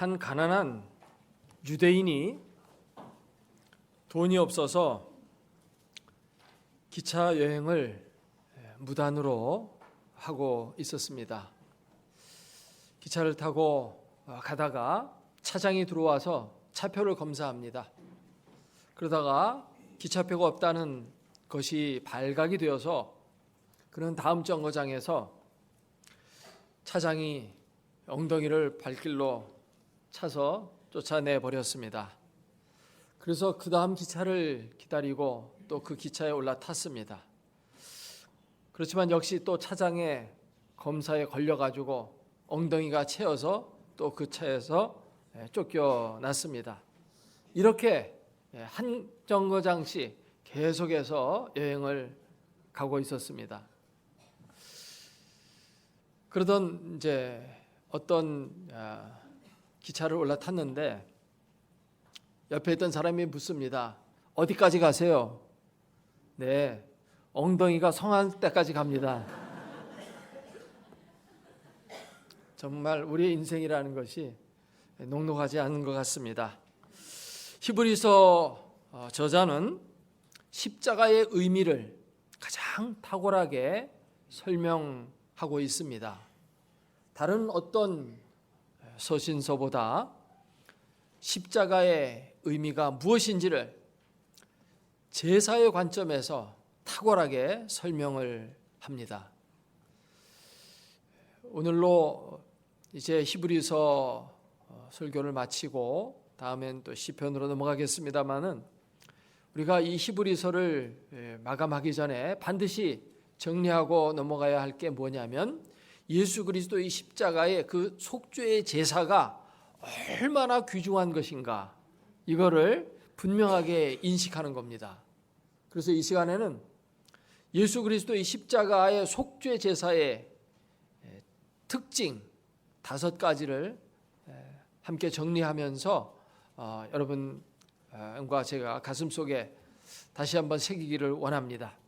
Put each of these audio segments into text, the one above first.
한 가난한 유대인이 돈이 없어서 기차 여행을 무단으로 하고 있었습니다. 기차를 타고 가다가 차장이 들어와서 차표를 검사합니다. 그러다가 기차표가 없다는 것이 발각이 되어서 그는 다음 정거장에서 차장이 엉덩이를 발길로 차서 쫓아내 버렸습니다. 그래서 그 다음 기차를 기다리고 또 그 기차에 올라탔습니다. 그렇지만 역시 또 차장의 검사에 걸려가지고 엉덩이가 채여서 또 그 차에서 쫓겨났습니다. 이렇게 한 정거장씩 계속해서 여행을 가고 있었습니다. 그러던 이제 어떤 기차를 올라탔는데 옆에 있던 사람이 묻습니다. 어디까지 가세요? 네, 엉덩이가 성할 때까지 갑니다. 정말 우리의 인생이라는 것이 녹록하지 않은 것 같습니다. 히브리서 저자는 십자가의 의미를 가장 탁월하게 설명하고 있습니다. 다른 어떤 서신서보다 십자가의 의미가 무엇인지를 제사의 관점에서 탁월하게 설명을 합니다. 오늘로 이제 히브리서 설교를 마치고 다음엔 또 시편으로 넘어가겠습니다만은 우리가 이 히브리서를 마감하기 전에 반드시 정리하고 넘어가야 할 게 뭐냐면 예수 그리스도의 십자가의 그 속죄의 제사가 얼마나 귀중한 것인가 이거를 분명하게 인식하는 겁니다. 그래서 이 시간에는 예수 그리스도의 십자가의 속죄 제사의 특징 5가지를 함께 정리하면서 여러분과 제가 가슴속에 다시 한번 새기기를 원합니다.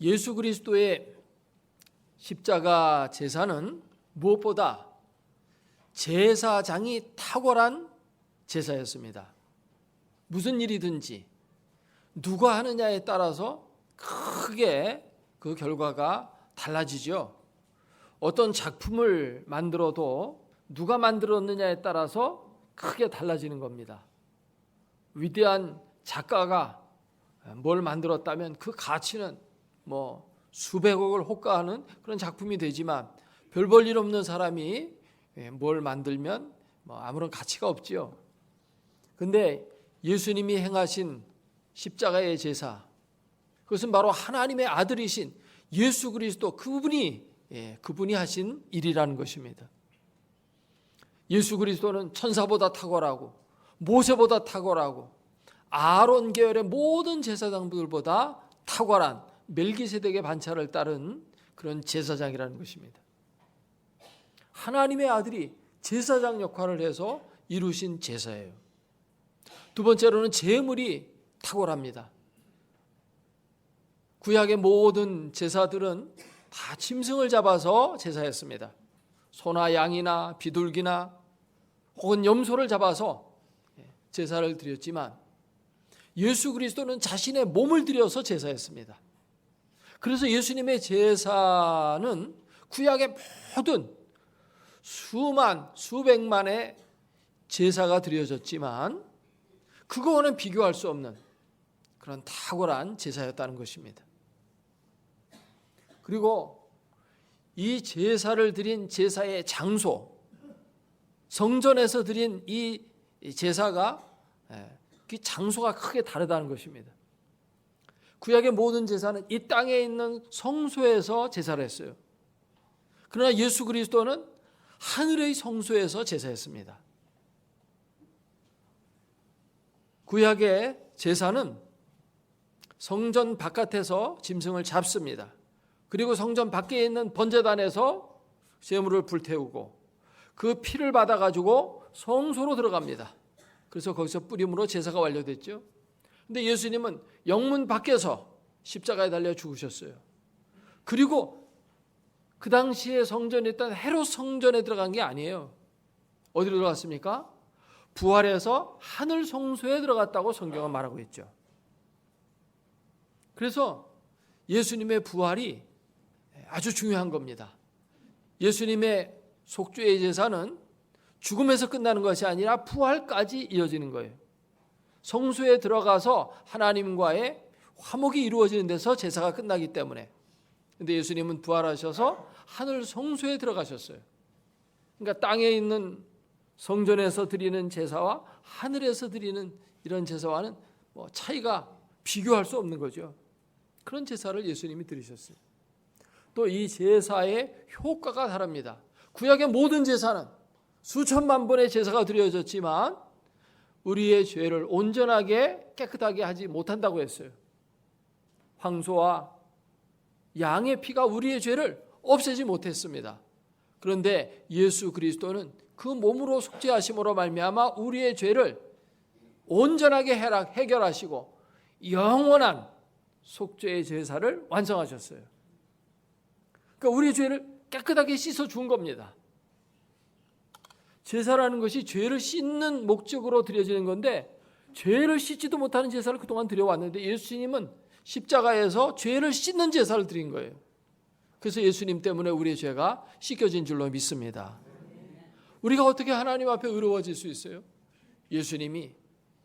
예수 그리스도의 십자가 제사는 무엇보다 제사장이 탁월한 제사였습니다. 무슨 일이든지 누가 하느냐에 따라서 크게 그 결과가 달라지죠. 어떤 작품을 만들어도 누가 만들었느냐에 따라서 크게 달라지는 겁니다. 위대한 작가가 뭘 만들었다면 그 가치는 수백억을 호가하는 그런 작품이 되지만 별 볼 일 없는 사람이 뭘 만들면 아무런 가치가 없지요. 근데 예수님이 행하신 십자가의 제사, 그것은 바로 하나님의 아들이신 예수 그리스도 그분이 하신 일이라는 것입니다. 예수 그리스도는 천사보다 탁월하고 모세보다 탁월하고 아론 계열의 모든 제사장들보다 탁월한 멜기세덱의 반차를 따른 그런 제사장이라는 것입니다. 하나님의 아들이 제사장 역할을 해서 이루신 제사예요. 두 번째로는 제물이 탁월합니다. 구약의 모든 제사들은 다 짐승을 잡아서 제사했습니다. 소나 양이나 비둘기나 혹은 염소를 잡아서 제사를 드렸지만 예수 그리스도는 자신의 몸을 들여서 제사했습니다. 그래서 예수님의 제사는 구약의 모든 수백만의 제사가 드려졌지만 그거와는 비교할 수 없는 그런 탁월한 제사였다는 것입니다. 그리고 이 제사를 드린 제사의 장소, 성전에서 드린 이 제사가 그 장소가 크게 다르다는 것입니다. 구약의 모든 제사는 이 땅에 있는 성소에서 제사를 했어요. 그러나 예수 그리스도는 하늘의 성소에서 제사했습니다. 구약의 제사는 성전 바깥에서 짐승을 잡습니다. 그리고 성전 밖에 있는 번제단에서 제물을 불태우고 그 피를 받아가지고 성소로 들어갑니다. 그래서 거기서 뿌림으로 제사가 완료됐죠. 근데 예수님은 영문 밖에서 십자가에 달려 죽으셨어요. 그리고 그 당시에 성전에 있던 헤롯 성전에 들어간 게 아니에요. 어디로 들어갔습니까? 부활해서 하늘 성소에 들어갔다고 성경은 말하고 있죠. 그래서 예수님의 부활이 아주 중요한 겁니다. 예수님의 속죄의 제사는 죽음에서 끝나는 것이 아니라 부활까지 이어지는 거예요. 성소에 들어가서 하나님과의 화목이 이루어지는 데서 제사가 끝나기 때문에. 근데 예수님은 부활하셔서 하늘 성소에 들어가셨어요. 그러니까 땅에 있는 성전에서 드리는 제사와 하늘에서 드리는 이런 제사와는 차이가 비교할 수 없는 거죠. 그런 제사를 예수님이 드리셨어요. 또 이 제사의 효과가 다릅니다. 구약의 모든 제사는 수천만 번의 제사가 드려졌지만 우리의 죄를 온전하게 깨끗하게 하지 못한다고 했어요. 황소와 양의 피가 우리의 죄를 없애지 못했습니다. 그런데 예수 그리스도는 그 몸으로 속죄하심으로 말미암아 우리의 죄를 온전하게 해결하시고 영원한 속죄의 제사를 완성하셨어요. 그러니까 우리의 죄를 깨끗하게 씻어 준 겁니다. 제사라는 것이 죄를 씻는 목적으로 드려지는 건데 죄를 씻지도 못하는 제사를 그동안 드려왔는데 예수님은 십자가에서 죄를 씻는 제사를 드린 거예요. 그래서 예수님 때문에 우리의 죄가 씻겨진 줄로 믿습니다. 우리가 어떻게 하나님 앞에 의로워질 수 있어요? 예수님이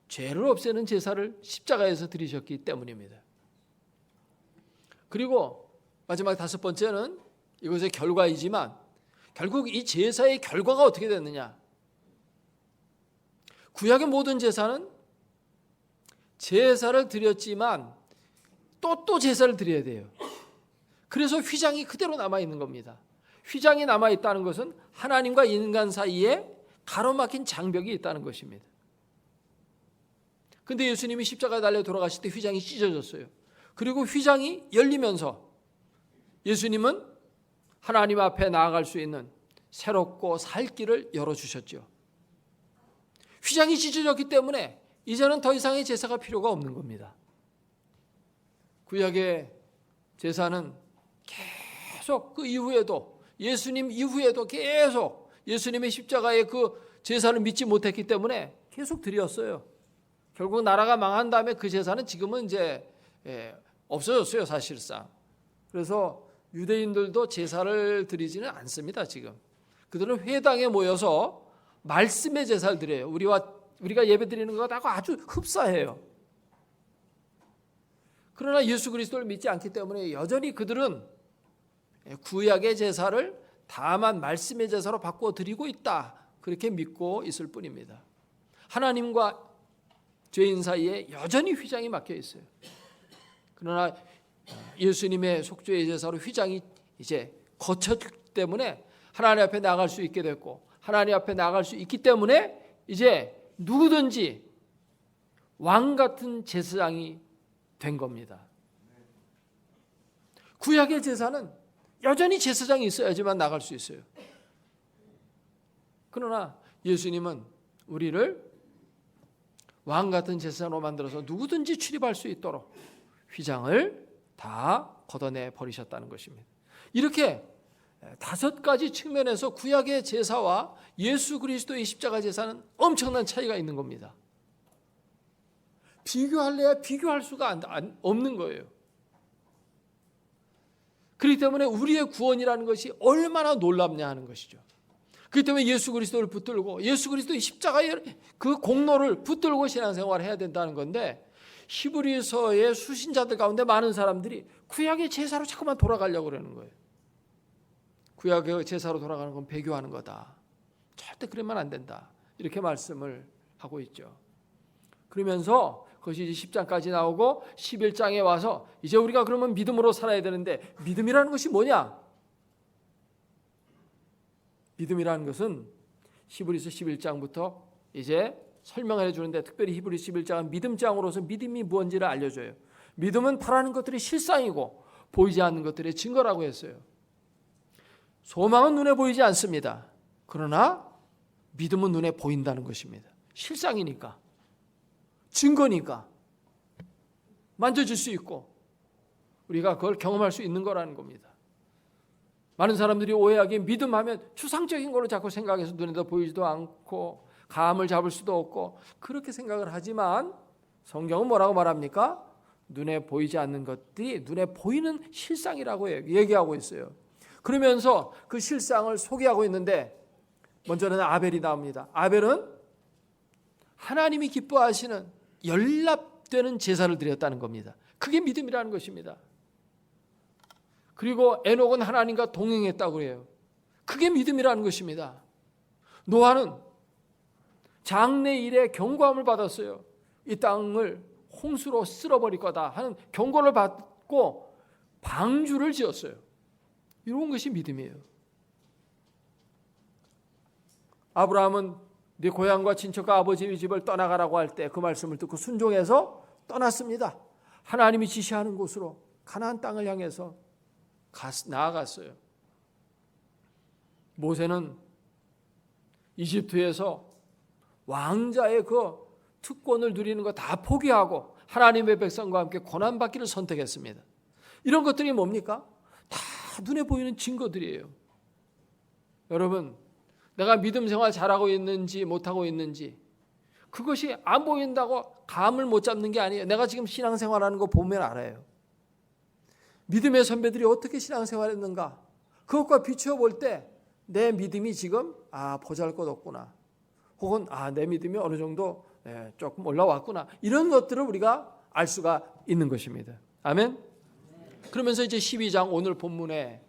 죄를 없애는 제사를 십자가에서 드리셨기 때문입니다. 그리고 마지막 다섯 번째는 이것의 결과이지만 결국 이 제사의 결과가 어떻게 됐느냐? 구약의 모든 제사는 제사를 드렸지만 또 제사를 드려야 돼요. 그래서 휘장이 그대로 남아있는 겁니다. 휘장이 남아있다는 것은 하나님과 인간 사이에 가로막힌 장벽이 있다는 것입니다. 근데 예수님이 십자가에 달려 돌아가실 때 휘장이 찢어졌어요. 그리고 휘장이 열리면서 예수님은 하나님 앞에 나아갈 수 있는 새롭고 살 길을 열어주셨죠. 휘장이 찢어졌기 때문에 이제는 더 이상의 제사가 필요가 없는 겁니다. 구약의 제사는 계속 그 이후에도 예수님 이후에도 계속 예수님의 십자가의 그 제사를 믿지 못했기 때문에 계속 드렸어요. 결국 나라가 망한 다음에 그 제사는 지금은 이제 없어졌어요, 사실상. 그래서 유대인들도 제사를 드리지는 않습니다, 지금. 그들은 회당에 모여서 말씀의 제사를 드려요. 우리가 예배 드리는 것하고 아주 흡사해요. 그러나 예수 그리스도를 믿지 않기 때문에 여전히 그들은 구약의 제사를 다만 말씀의 제사로 바꾸어 드리고 있다. 그렇게 믿고 있을 뿐입니다. 하나님과 죄인 사이에 여전히 휘장이 막혀 있어요. 그러나 예수님의 속죄의 제사로 휘장이 이제 거쳤기 때문에 하나님 앞에 나갈 수 있게 됐고 하나님 앞에 나갈 수 있기 때문에 이제 누구든지 왕 같은 제사장이 된 겁니다. 구약의 제사는 여전히 제사장이 있어야지만 나갈 수 있어요. 그러나 예수님은 우리를 왕 같은 제사장으로 만들어서 누구든지 출입할 수 있도록 휘장을 다 걷어내 버리셨다는 것입니다. 이렇게 다섯 가지 측면에서 구약의 제사와 예수 그리스도의 십자가 제사는 엄청난 차이가 있는 겁니다. 비교할래야 비교할 수가 없는 거예요. 그렇기 때문에 우리의 구원이라는 것이 얼마나 놀랍냐 하는 것이죠. 그렇기 때문에 예수 그리스도를 붙들고 예수 그리스도의 십자가의 그 공로를 붙들고 신앙생활을 해야 된다는 건데 히브리서의 수신자들 가운데 많은 사람들이 구약의 제사로 자꾸만 돌아가려고 그러는 거예요. 구약의 제사로 돌아가는 건 배교하는 거다. 절대 그러면 안 된다. 이렇게 말씀을 하고 있죠. 그러면서 그것이 이제 10장까지 나오고 11장에 와서 이제 우리가 그러면 믿음으로 살아야 되는데 믿음이라는 것이 뭐냐? 믿음이라는 것은 히브리서 11장부터 이제 설명을 해주는데 특별히 히브리서 11장은 믿음장으로서 믿음이 무엇인지를 알려줘요. 믿음은 바라는 것들의 실상이고 보이지 않는 것들의 증거라고 했어요. 소망은 눈에 보이지 않습니다. 그러나 믿음은 눈에 보인다는 것입니다. 실상이니까. 증거니까 만져질 수 있고 우리가 그걸 경험할 수 있는 거라는 겁니다. 많은 사람들이 오해하기에 믿음하면 추상적인 걸로 자꾸 생각해서 눈에도 보이지도 않고 감을 잡을 수도 없고 그렇게 생각을 하지만 성경은 뭐라고 말합니까? 눈에 보이지 않는 것들이 눈에 보이는 실상이라고 얘기하고 있어요. 그러면서 그 실상을 소개하고 있는데 먼저는 아벨이 나옵니다. 아벨은 하나님이 기뻐하시는 연합되는 제사를 드렸다는 겁니다. 그게 믿음이라는 것입니다. 그리고 에녹은 하나님과 동행했다고 해요. 그게 믿음이라는 것입니다. 노아는 장래일에 경고함을 받았어요. 이 땅을 홍수로 쓸어버릴 거다 하는 경고를 받고 방주를 지었어요. 이런 것이 믿음이에요. 아브라함은 네 고향과 친척과 아버지의 집을 떠나가라고 할 때 그 말씀을 듣고 순종해서 떠났습니다. 하나님이 지시하는 곳으로 가나안 땅을 향해서 나아갔어요. 모세는 이집트에서 왕자의 그 특권을 누리는 거 다 포기하고 하나님의 백성과 함께 고난받기를 선택했습니다. 이런 것들이 뭡니까? 다 눈에 보이는 증거들이에요. 여러분, 내가 믿음 생활 잘하고 있는지 못하고 있는지 그것이 안 보인다고 감을 못 잡는 게 아니에요. 내가 지금 신앙생활하는 거 보면 알아요. 믿음의 선배들이 어떻게 신앙생활했는가 그것과 비추어 볼 때 내 믿음이 지금 보잘것없구나 혹은 내 믿음이 어느 정도 조금 올라왔구나 이런 것들을 우리가 알 수가 있는 것입니다. 아멘. 그러면서 이제 12장 오늘 본문에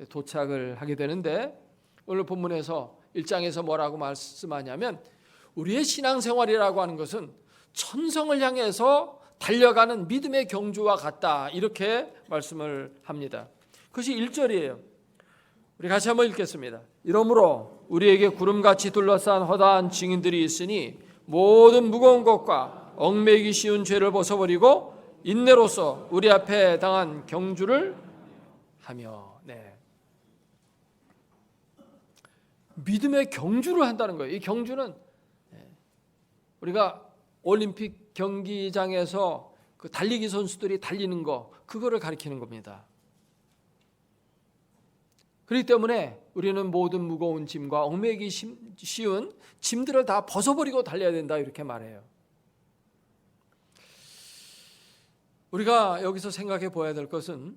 도착을 하게 되는데 오늘 본문에서 1장에서 뭐라고 말씀하냐면 우리의 신앙생활이라고 하는 것은 천성을 향해서 달려가는 믿음의 경주와 같다 이렇게 말씀을 합니다. 그것이 1절이에요. 우리 같이 한번 읽겠습니다. 이러므로 우리에게 구름같이 둘러싼 허다한 증인들이 있으니 모든 무거운 것과 얽매이기 쉬운 죄를 벗어버리고 인내로서 우리 앞에 당한 경주를 하며 믿음의 경주를 한다는 거예요. 이 경주는 우리가 올림픽 경기장에서 그 달리기 선수들이 달리는 거 그거를 가리키는 겁니다. 그렇기 때문에 우리는 모든 무거운 짐과 얽매이기 쉬운 짐들을 다 벗어버리고 달려야 된다 이렇게 말해요. 우리가 여기서 생각해 보아야 될 것은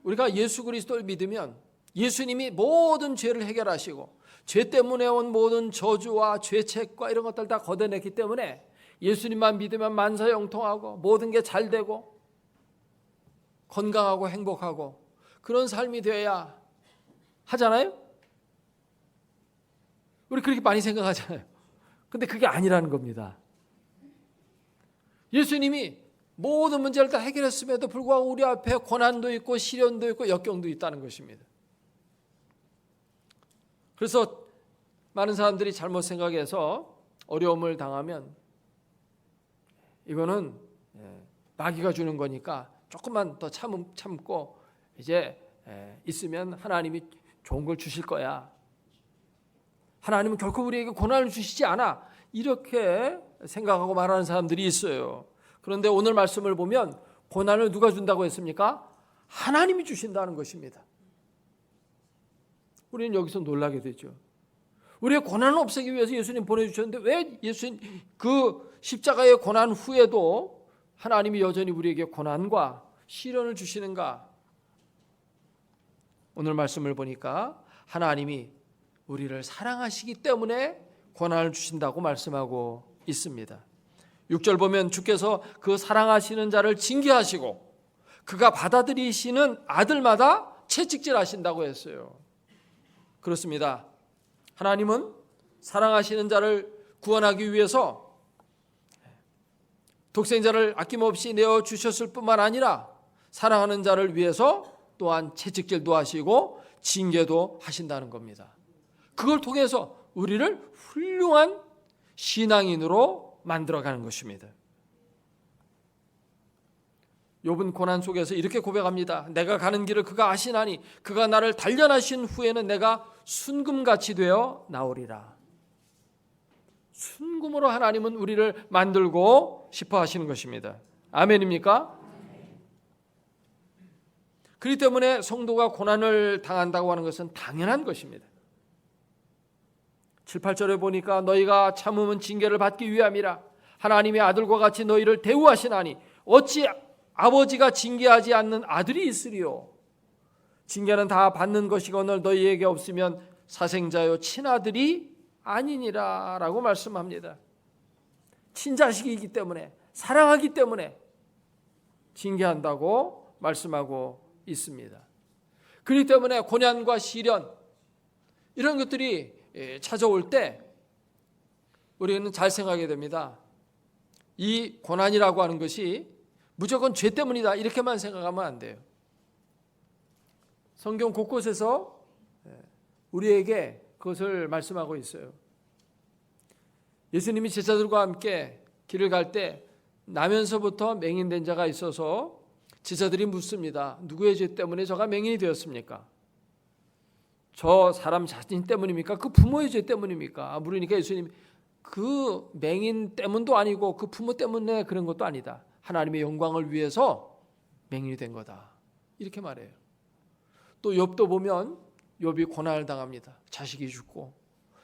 우리가 예수 그리스도를 믿으면 예수님이 모든 죄를 해결하시고 죄 때문에 온 모든 저주와 죄책과 이런 것들 다 걷어냈기 때문에 예수님만 믿으면 만사형통하고 모든 게 잘 되고 건강하고 행복하고 그런 삶이 되어야 하잖아요. 우리 그렇게 많이 생각하잖아요. 근데 그게 아니라는 겁니다. 예수님이 모든 문제를 다 해결했음에도 불구하고 우리 앞에 고난도 있고 시련도 있고 역경도 있다는 것입니다. 그래서 많은 사람들이 잘못 생각해서 어려움을 당하면 이거는 마귀가 주는 거니까 조금만 더 참고 이제 있으면 하나님이 좋은 걸 주실 거야. 하나님은 결코 우리에게 고난을 주시지 않아. 이렇게 생각하고 말하는 사람들이 있어요. 그런데 오늘 말씀을 보면 고난을 누가 준다고 했습니까? 하나님이 주신다는 것입니다. 우리는 여기서 놀라게 되죠. 우리의 고난을 없애기 위해서 예수님 보내주셨는데 왜 예수님 그 십자가의 고난 후에도 하나님이 여전히 우리에게 고난과 시련을 주시는가? 오늘 말씀을 보니까 하나님이 우리를 사랑하시기 때문에 고난을 주신다고 말씀하고 있습니다. 6절 보면 주께서 그 사랑하시는 자를 징계하시고 그가 받아들이시는 아들마다 채찍질하신다고 했어요. 그렇습니다. 하나님은 사랑하시는 자를 구원하기 위해서 독생자를 아낌없이 내어주셨을 뿐만 아니라 사랑하는 자를 위해서 또한 채찍질도 하시고 징계도 하신다는 겁니다. 그걸 통해서 우리를 훌륭한 신앙인으로 만들어가는 것입니다. 욥은 고난 속에서 이렇게 고백합니다. 내가 가는 길을 그가 아시나니 그가 나를 단련하신 후에는 내가 순금같이 되어 나오리라. 순금으로 하나님은 우리를 만들고 싶어 하시는 것입니다. 아멘입니까? 그렇기 때문에 성도가 고난을 당한다고 하는 것은 당연한 것입니다. 7, 8절에 보니까 너희가 참음은 징계를 받기 위함이라 하나님의 아들과 같이 너희를 대우하시나니 어찌 아버지가 징계하지 않는 아들이 있으리요. 징계는 다 받는 것이거늘 너희에게 없으면 사생자요 친아들이 아니니라 라고 말씀합니다. 친자식이기 때문에, 사랑하기 때문에 징계한다고 말씀하고 있습니다. 그렇기 때문에 고난과 시련 이런 것들이 찾아올 때 우리는 잘 생각하게 됩니다. 이 고난이라고 하는 것이 무조건 죄 때문이다 이렇게만 생각하면 안 돼요. 성경 곳곳에서 우리에게 그것을 말씀하고 있어요. 예수님이 제자들과 함께 길을 갈 때 나면서부터 맹인된 자가 있어서 제자들이 묻습니다. 누구의 죄 때문에 저가 맹인이 되었습니까? 저 사람 자신 때문입니까? 그 부모의 죄 때문입니까? 물으니까 예수님이 그 맹인 때문도 아니고 그 부모 때문에 그런 것도 아니다. 하나님의 영광을 위해서 맹인이 된 거다. 이렇게 말해요. 또 욥도 보면 욥이 고난을 당합니다. 자식이 죽고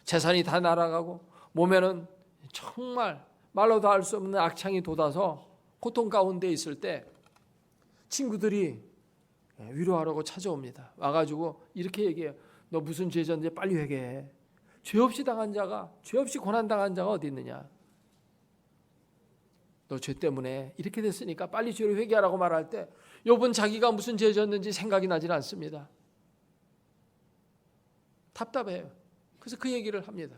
재산이 다 날아가고 몸에는 정말 말로도 할 수 없는 악창이 돋아서 고통 가운데 있을 때 친구들이 위로하라고 찾아옵니다. 와가지고 이렇게 얘기해요. 너 무슨 죄 졌는지 빨리 회개해. 죄 없이 당한 자가, 죄 없이 고난 당한 자가 어디 있느냐. 너 죄 때문에 이렇게 됐으니까 빨리 죄를 회개하라고 말할 때 욥은 자기가 무슨 죄 졌는지 생각이 나질 않습니다. 답답해요. 그래서 그 얘기를 합니다.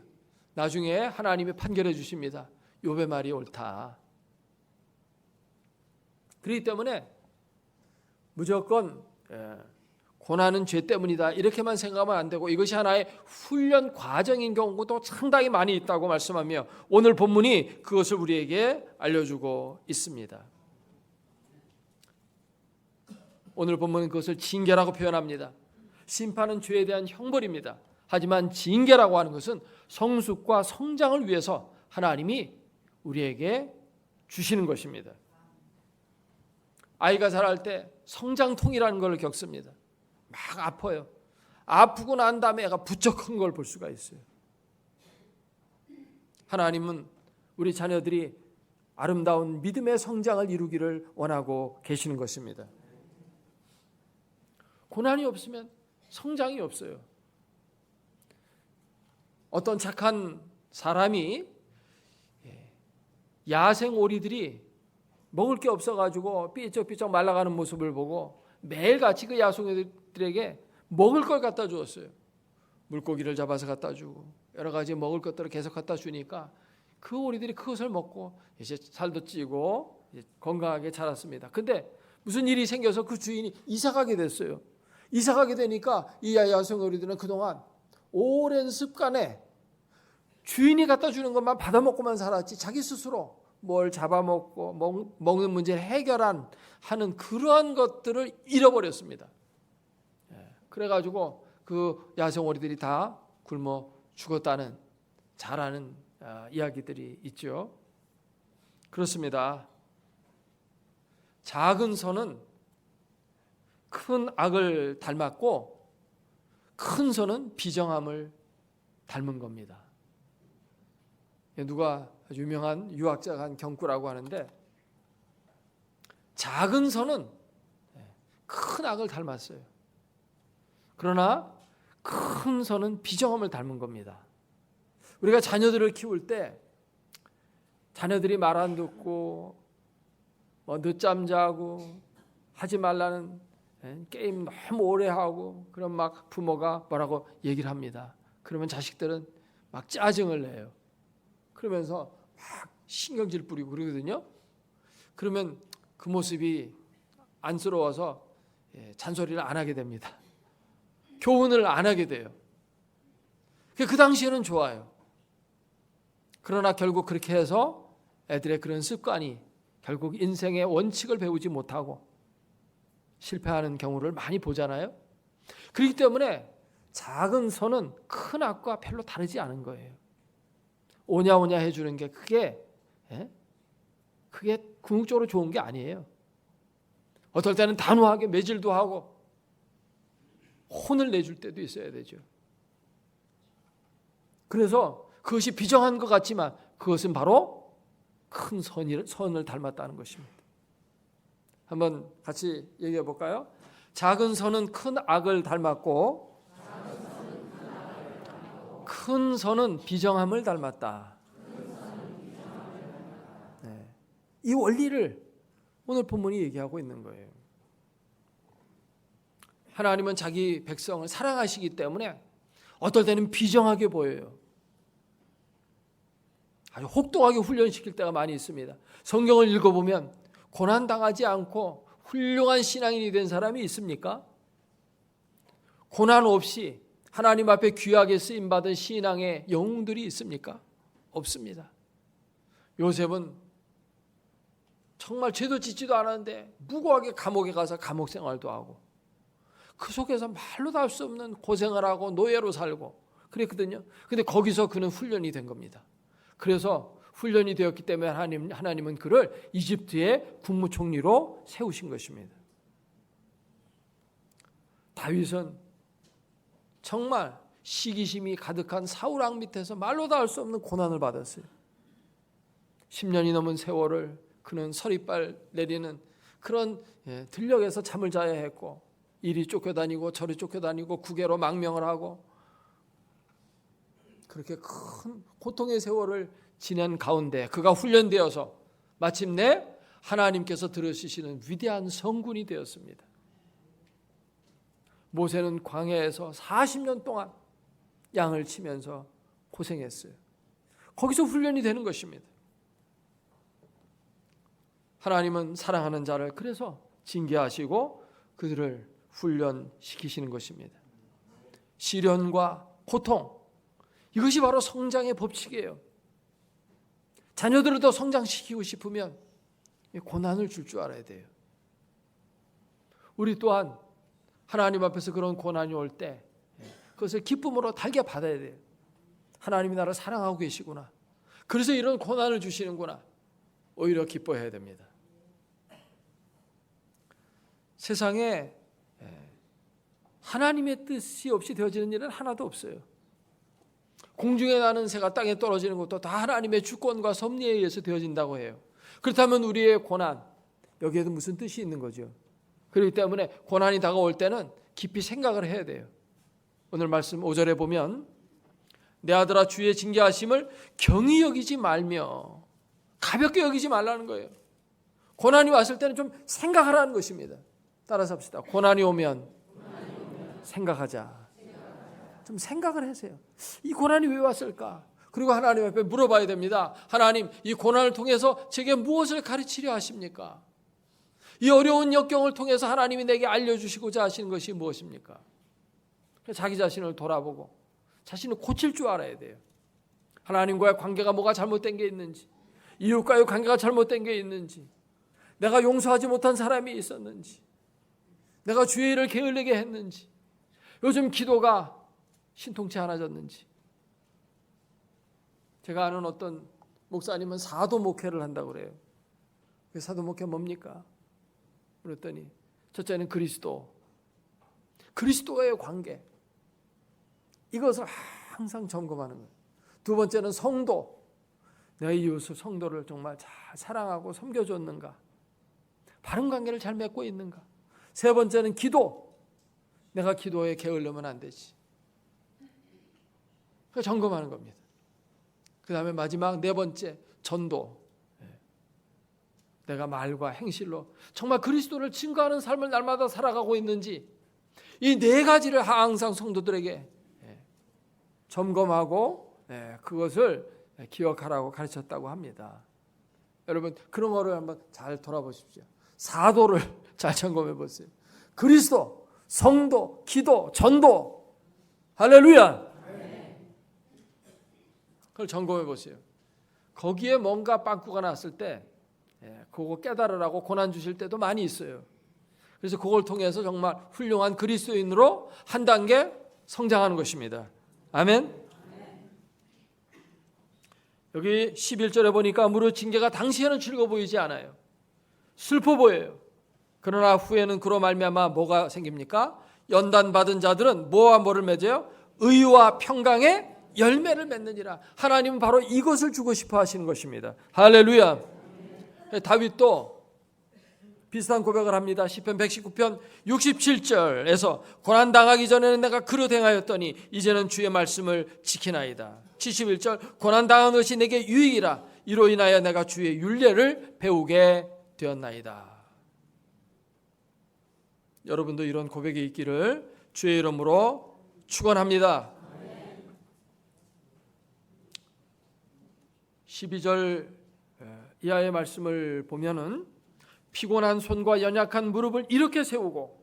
나중에 하나님이 판결해 주십니다. 욥의 말이 옳다. 그렇기 때문에 무조건 고난은 죄 때문이다 이렇게만 생각하면 안 되고 이것이 하나의 훈련 과정인 경우도 상당히 많이 있다고 말씀하며 오늘 본문이 그것을 우리에게 알려주고 있습니다. 오늘 본문은 그것을 징계라고 표현합니다. 심판은 죄에 대한 형벌입니다. 하지만 징계라고 하는 것은 성숙과 성장을 위해서 하나님이 우리에게 주시는 것입니다. 아이가 자랄 때 성장통이라는 걸 겪습니다. 막 아파요. 아프고 난 다음에 애가 부쩍 큰 걸 볼 수가 있어요. 하나님은 우리 자녀들이 아름다운 믿음의 성장을 이루기를 원하고 계시는 것입니다. 고난이 없으면 성장이 없어요. 어떤 착한 사람이 야생 오리들이 먹을 게 없어가지고 삐쩍삐쩍 말라가는 모습을 보고 매일같이 그 야생오리들에게 먹을 걸 갖다 주었어요. 물고기를 잡아서 갖다 주고 여러 가지 먹을 것들을 계속 갖다 주니까 그 오리들이 그것을 먹고 이제 살도 찌고 이제 건강하게 자랐습니다. 근데 무슨 일이 생겨서 그 주인이 이사가게 됐어요. 이사가게 되니까 이 야생오리들은 그동안 오랜 습관에 주인이 갖다 주는 것만 받아먹고만 살았지 자기 스스로 뭘 잡아먹고 먹는 문제를 하는 그러한 것들을 잃어버렸습니다. 그래가지고 그 야생오리들이 다 굶어 죽었다는 잘하는 이야기들이 있죠. 그렇습니다. 작은 선은 큰 악을 닮았고 큰 선은 비정함을 닮은 겁니다. 누가 유명한 유학자가 한 경구라고 하는데 작은 선은 큰 악을 닮았어요. 그러나 큰 선은 비정함을 닮은 겁니다. 우리가 자녀들을 키울 때 자녀들이 말 안 듣고 늦잠 자고 하지 말라는 게임 너무 오래 하고 그럼 막 부모가 뭐라고 얘기를 합니다. 그러면 자식들은 막 짜증을 내요. 그러면서 막 신경질 뿌리고 그러거든요. 그러면 그 모습이 안쓰러워서 잔소리를 안 하게 됩니다. 교훈을 안 하게 돼요. 그 당시에는 좋아요. 그러나 결국 그렇게 해서 애들의 그런 습관이 결국 인생의 원칙을 배우지 못하고 실패하는 경우를 많이 보잖아요. 그렇기 때문에 작은 선은 큰 악과 별로 다르지 않은 거예요. 오냐오냐 해주는 게 그게 궁극적으로 좋은 게 아니에요. 어떨 때는 단호하게 매질도 하고 혼을 내줄 때도 있어야 되죠. 그래서 그것이 비정한 것 같지만 그것은 바로 큰 선을 닮았다는 것입니다. 한번 같이 얘기해 볼까요? 작은 선은 큰 악을 닮았고 큰 선은 비정함을 닮았다. 네. 이 원리를 오늘 본문이 얘기하고 있는 거예요. 하나님은 자기 백성을 사랑하시기 때문에 어떨 때는 비정하게 보여요. 아주 혹독하게 훈련시킬 때가 많이 있습니다. 성경을 읽어보면 고난당하지 않고 훌륭한 신앙인이 된 사람이 있습니까? 고난 없이 하나님 앞에 귀하게 쓰임받은 신앙의 영웅들이 있습니까? 없습니다. 요셉은 정말 죄도 짓지도 않았는데 무고하게 감옥에 가서 감옥 생활도 하고 그 속에서 말로 다 할 수 없는 고생을 하고 노예로 살고 그랬거든요. 근데 거기서 그는 훈련이 된 겁니다. 그래서 훈련이 되었기 때문에 하나님은 그를 이집트의 국무총리로 세우신 것입니다. 다윗은 정말 시기심이 가득한 사울 왕 밑에서 말로 다 할 수 없는 고난을 받았어요. 10년이 넘은 세월을 그는 서리빨 내리는 그런 들녘에서 잠을 자야 했고 이리 쫓겨다니고 저리 쫓겨다니고 국외로 망명을 하고 그렇게 큰 고통의 세월을 지낸 가운데 그가 훈련되어서 마침내 하나님께서 들으시는 위대한 성군이 되었습니다. 모세는 광야에서 40년 동안 양을 치면서 고생했어요. 거기서 훈련이 되는 것입니다. 하나님은 사랑하는 자를 그래서 징계하시고 그들을 훈련시키시는 것입니다. 시련과 고통, 이것이 바로 성장의 법칙이에요. 자녀들을 더 성장시키고 싶으면 고난을 줄 줄 알아야 돼요. 우리 또한 하나님 앞에서 그런 고난이 올 때 그것을 기쁨으로 달게 받아야 돼요. 하나님이 나를 사랑하고 계시구나. 그래서 이런 고난을 주시는구나. 오히려 기뻐해야 됩니다. 세상에 하나님의 뜻이 없이 되어지는 일은 하나도 없어요. 공중에 나는 새가 땅에 떨어지는 것도 다 하나님의 주권과 섭리에 의해서 되어진다고 해요. 그렇다면 우리의 고난, 여기에도 무슨 뜻이 있는 거죠. 그렇기 때문에 고난이 다가올 때는 깊이 생각을 해야 돼요. 오늘 말씀 5절에 보면 내 아들아 주의 징계하심을 경히 여기지 말며 가볍게 여기지 말라는 거예요. 고난이 왔을 때는 좀 생각하라는 것입니다. 따라서 합시다. 고난이 오면 생각하자. 좀 생각을 하세요. 이 고난이 왜 왔을까? 그리고 하나님 앞에 물어봐야 됩니다. 하나님, 이 고난을 통해서 제게 무엇을 가르치려 하십니까? 이 어려운 역경을 통해서 하나님이 내게 알려주시고자 하시는 것이 무엇입니까? 자기 자신을 돌아보고 자신을 고칠 줄 알아야 돼요. 하나님과의 관계가 뭐가 잘못된 게 있는지, 이웃과의 관계가 잘못된 게 있는지, 내가 용서하지 못한 사람이 있었는지, 내가 주의 일을 게을리게 했는지, 요즘 기도가 신통치 않아졌는지. 제가 아는 어떤 목사님은 사도 목회를 한다고 그래요. 그 사도 목회 뭡니까? 그랬더니 첫째는 그리스도와의 관계, 이것을 항상 점검하는 거예요. 두 번째는 성도, 내 이웃을 성도를 정말 잘 사랑하고 섬겨줬는가, 바른 관계를 잘 맺고 있는가. 세 번째는 기도, 내가 기도에 게을르면 안 되지. 그 점검하는 겁니다. 그 다음에 마지막 네 번째, 전도. 내가 말과 행실로 정말 그리스도를 증거하는 삶을 날마다 살아가고 있는지, 이 네 가지를 항상 성도들에게 점검하고 그것을 기억하라고 가르쳤다고 합니다. 여러분 그런 거를 한번 잘 돌아보십시오. 사도를 잘 점검해 보세요. 그리스도, 성도, 기도, 전도. 할렐루야. 그걸 점검해 보세요. 거기에 뭔가 빵꾸가 났을 때 그거 깨달으라고 고난 주실 때도 많이 있어요. 그래서 그걸 통해서 정말 훌륭한 그리스도인으로 한 단계 성장하는 것입니다. 아멘. 여기 11절에 보니까 무릇 징계가 당시에는 즐거워 보이지 않아요. 슬퍼 보여요. 그러나 후에는 그로 말미암아 뭐가 생깁니까? 연단 받은 자들은 뭐와 뭐를 맺어요? 의와 평강의 열매를 맺느니라. 하나님은 바로 이것을 주고 싶어 하시는 것입니다. 할렐루야. 다윗도 비슷한 고백을 합니다. 시편 119편 67절에서 고난당하기 전에는 내가 그릇 행하였더니 이제는 주의 말씀을 지키나이다. 71절 고난당한 것이 내게 유익이라 이로 인하여 내가 주의 율례를 배우게 되었나이다. 여러분도 이런 고백이 있기를 주의 이름으로 축원합니다. 12절 이하의 말씀을 보면은 피곤한 손과 연약한 무릎을 이렇게 세우고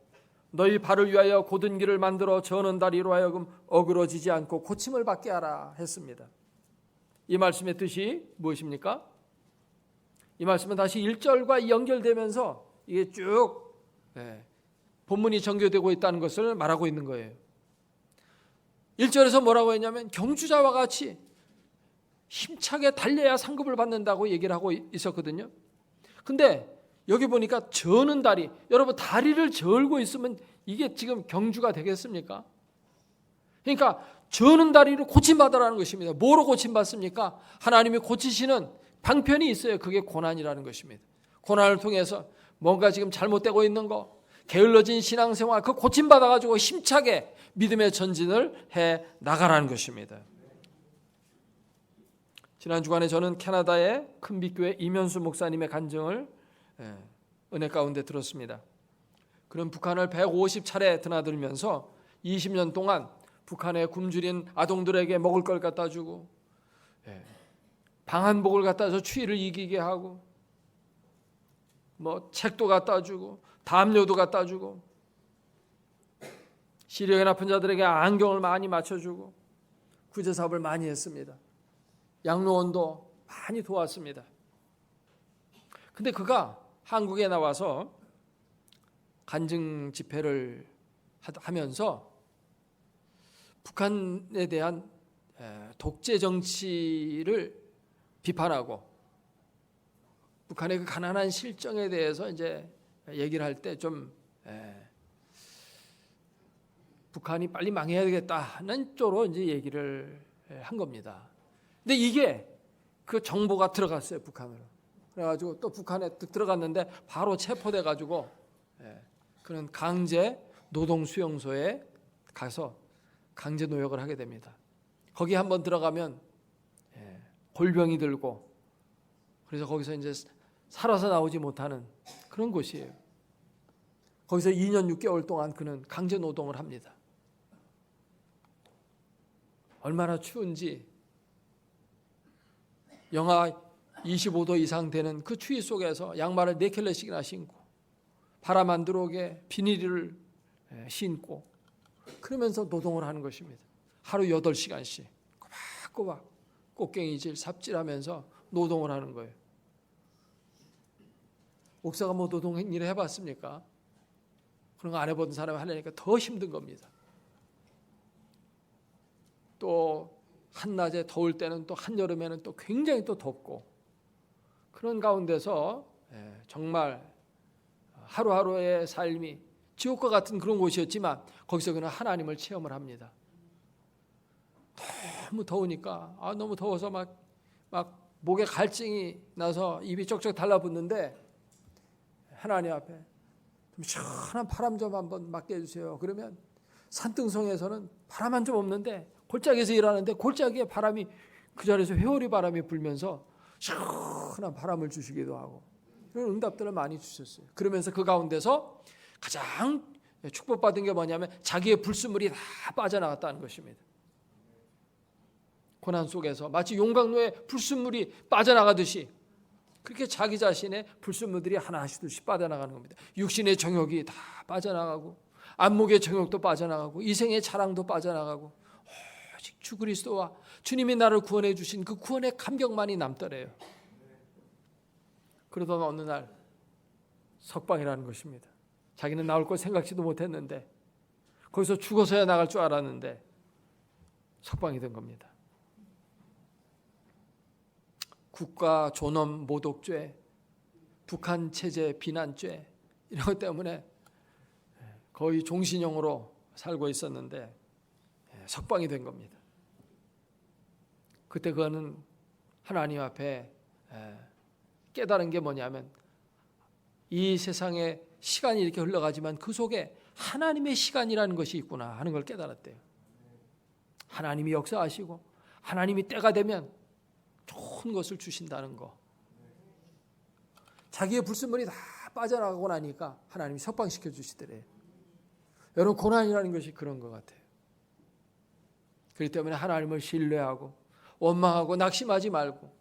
너희 발을 위하여 곧은 길을 만들어 저는 다리로 하여금 어그러지지 않고 고침을 받게 하라 했습니다. 이 말씀의 뜻이 무엇입니까? 이 말씀은 다시 1절과 연결되면서 이게 쭉 본문이 전개되고 있다는 것을 말하고 있는 거예요. 1절에서 뭐라고 했냐면 경주자와 같이 힘차게 달려야 상급을 받는다고 얘기를 하고 있었거든요. 근데 여기 보니까 저는 다리, 여러분 다리를 저을고 있으면 이게 지금 경주가 되겠습니까? 그러니까 저는 다리를 고침받으라는 것입니다. 뭐로 고침받습니까? 하나님이 고치시는 방편이 있어요. 그게 고난이라는 것입니다. 고난을 통해서 뭔가 지금 잘못되고 있는 거, 게을러진 신앙생활, 그 고침받아가지고 힘차게 믿음의 전진을 해 나가라는 것입니다. 지난 주간에 저는 캐나다의 큰빛교회 이면수 목사님의 간증을 은혜 가운데 들었습니다. 그런 북한을 150차례 드나들면서 20년 동안 북한에 굶주린 아동들에게 먹을 걸 갖다 주고 방한복을 갖다 줘 추위를 이기게 하고 뭐 책도 갖다 주고 담요도 갖다 주고 시력에 나쁜 자들에게 안경을 많이 맞춰주고 구제 사업을 많이 했습니다. 양로원도 많이 도왔습니다. 근데 그가 한국에 나와서 간증 집회를 하면서 북한에 대한 독재 정치를 비판하고 북한의 그 가난한 실정에 대해서 이제 얘기를 할 때 좀 북한이 빨리 망해야 되겠다는 쪽으로 이제 얘기를 한 겁니다. 근데 이게 그 정보가 들어갔어요, 북한으로. 그래가지고 또 북한에 들어갔는데 바로 체포돼 가지고 그런 강제 노동 수용소에 가서 강제 노역을 하게 됩니다. 거기 한번 들어가면 골병이 들고 그래서 거기서 이제 살아서 나오지 못하는 그런 곳이에요. 거기서 2년 6개월 동안 그는 강제 노동을 합니다. 얼마나 추운지 영하 25도 이상 되는 그 추위 속에서 양말을 4켤레씩이나 신고 바람 안 들어오게 비닐을 신고 그러면서 노동을 하는 것입니다. 하루 8시간씩 꼬박꼬박 꽃갱이질 삽질하면서 노동을 하는 거예요. 목사가 뭐 노동 일을 해봤습니까? 그런 거 안 해본 사람이 하려니까 더 힘든 겁니다. 또 한낮에 더울 때는 또 한여름에는 또 굉장히 또 덥고 그런 가운데서 정말 하루하루의 삶이 지옥과 같은 그런 곳이었지만 거기서 그는 하나님을 체험을 합니다. 너무 더우니까 너무 더워서 막 목에 갈증이 나서 입이 쩍쩍 달라붙는데 하나님 앞에 좀 시원한 바람 좀 한번 맞게 해주세요. 그러면 산등성에서는 바람만 좀 없는데 골짜기에서 일하는데 골짜기에 바람이 그 자리에서 회오리 바람이 불면서 시원한 바람을 주시기도 하고 이런 응답들을 많이 주셨어요. 그러면서 그 가운데서 가장 축복받은 게 뭐냐면 자기의 불순물이 다 빠져나갔다는 것입니다. 고난 속에서 마치 용광로에 불순물이 빠져나가듯이 그렇게 자기 자신의 불순물들이 하나씩 빠져나가는 겁니다. 육신의 정욕이 다 빠져나가고 안목의 정욕도 빠져나가고 이생의 자랑도 빠져나가고 오직 주 그리스도와 주님이 나를 구원해 주신 그 구원의 감격만이 남더래요. 그러던 어느 날 석방이라는 것입니다. 자기는 나올 걸 생각지도 못했는데 거기서 죽어서야 나갈 줄 알았는데 석방이 된 겁니다. 국가 존엄 모독죄, 북한 체제 비난죄 이런 것 때문에 거의 종신형으로 살고 있었는데 석방이 된 겁니다. 그때 그거는 하나님 앞에 깨달은 게 뭐냐면 이 세상에 시간이 이렇게 흘러가지만 그 속에 하나님의 시간이라는 것이 있구나 하는 걸 깨달았대요. 하나님이 역사하시고 하나님이 때가 되면 좋은 것을 주신다는 거. 자기의 불순물이 다 빠져나가고 나니까 하나님이 석방시켜 주시더래요. 여러분, 고난이라는 것이 그런 것 같아요. 그렇기 때문에 하나님을 신뢰하고 원망하고 낙심하지 말고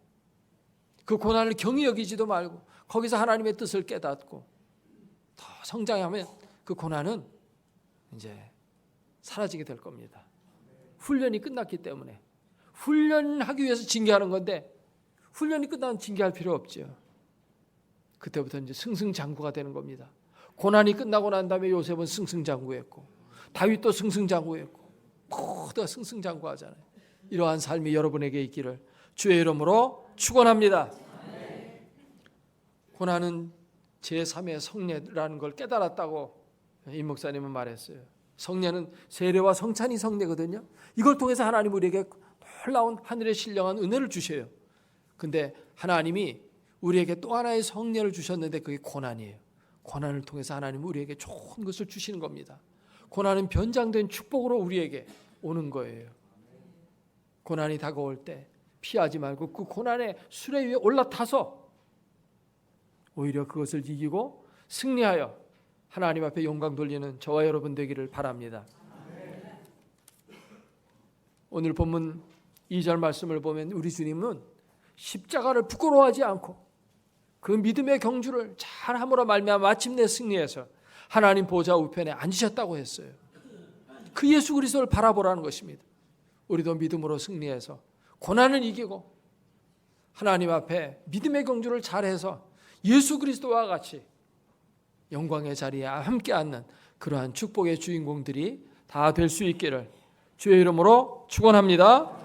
그 고난을 경히 여기지도 말고 거기서 하나님의 뜻을 깨닫고 더 성장하면 그 고난은 이제 사라지게 될 겁니다. 훈련이 끝났기 때문에. 훈련하기 위해서 징계하는 건데 훈련이 끝나면 징계할 필요 없죠. 그때부터 이제 승승장구가 되는 겁니다. 고난이 끝나고 난 다음에 요셉은 승승장구했고 다윗도 승승장구했고 모두가 승승장구하잖아요. 이러한 삶이 여러분에게 있기를 주의 이름으로 축원합니다. 고난은 제3의 성례라는 걸 깨달았다고 임 목사님은 말했어요. 성례는 세례와 성찬이 성례거든요. 이걸 통해서 하나님 우리에게 놀라운 하늘의 신령한 은혜를 주셔요. 근데 하나님이 우리에게 또 하나의 성례를 주셨는데 그게 고난이에요. 고난을 통해서 하나님 우리에게 좋은 것을 주시는 겁니다. 고난은 변장된 축복으로 우리에게 오는 거예요. 고난이 다가올 때 피하지 말고 그 고난의 수레 위에 올라타서 오히려 그것을 이기고 승리하여 하나님 앞에 영광 돌리는 저와 여러분 되기를 바랍니다. 오늘 본문 2절 말씀을 보면 우리 주님은 십자가를 부끄러워하지 않고 그 믿음의 경주를 잘함으로 말미암아 마침내 승리해서 하나님 보좌 우편에 앉으셨다고 했어요. 그 예수 그리스도를 바라보라는 것입니다. 우리도 믿음으로 승리해서 고난을 이기고 하나님 앞에 믿음의 경주를 잘해서 예수 그리스도와 같이 영광의 자리에 함께 앉는 그러한 축복의 주인공들이 다 될 수 있기를 주의 이름으로 축원합니다.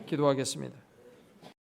기도하겠습니다.